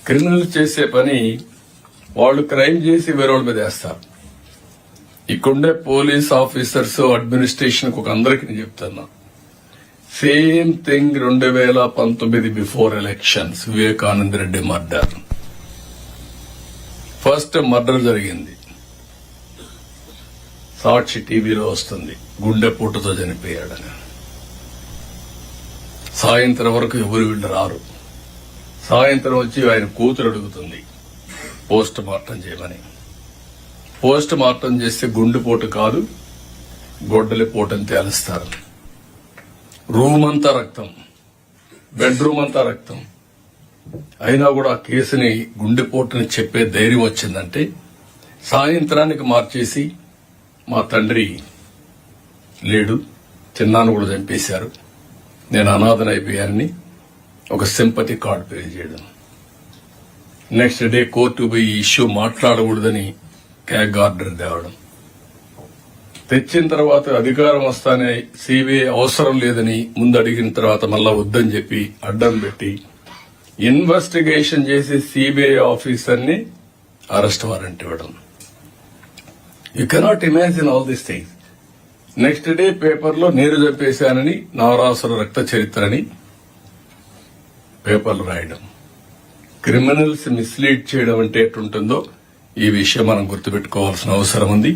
Criminal చేసే పని వాళ్ళు క్రైమ్ చేసి వేరేవాళ్ళ మీద వేస్తారు. ఇక్కడుండే పోలీస్ ఆఫీసర్స్ అడ్మినిస్ట్రేషన్ ఒక అందరికీ నేను చెప్తున్నా, same thing 2019 before elections Vivekananda Reddy murder. First murder జరిగింది, సాక్షి టీవీలో వస్తుంది, గుండెపోటుతో చనిపోయాడని. సాయంత్రం వరకు ఎవరు వీళ్ళు రారు. సాయంత్రం వచ్చి ఆయన కూతురు అడుగుతుంది పోస్ట్ మార్టం చేయమని. పోస్ట్ మార్టం చేస్తే గుండెపోటు కాదు, గొడ్డలిపోటు అని తేలుస్తారు. రూమ్ అంతా రక్తం, బెడ్రూమ్ అంతా రక్తం. అయినా కూడా ఆ కేసుని గుండెపోటుని చెప్పే ధైర్యం వచ్చిందంటే సాయంత్రానికి మార్చేసి మా తండ్రి లేడు, చిన్నాను కూడా చంపేశారు, నేను అనాథనైపోయానని ఒక సింపతి కార్డు పే చేయడం. నెక్స్ట్ డే కోర్టు పోయి ఈ ఇష్యూ మాట్లాడకూడదని క్యాగ్ ఆర్డర్ తేవడం. తెచ్చిన తర్వాత అధికారం వస్తానే సిబిఐ అవసరం లేదని ముందు అడిగిన తర్వాత మళ్ళా వద్దని చెప్పి అడ్డం పెట్టి ఇన్వెస్టిగేషన్ చేసి సిబిఐ ఆఫీసర్ని అరెస్ట్ వారెంట్ ఇవ్వడం. You cannot imagine all these things. Next day పేపర్లో నేను చంపేశానని, నారాసుర రక్త చరిత్రని పేపర్లు రాయడం. క్రిమినల్స్ మిస్లీడ్ చేయడం అంటే ఎట్లుంటుందో ఈ విషయం మనం గుర్తుపెట్టుకోవాల్సిన అవసరం ఉంది.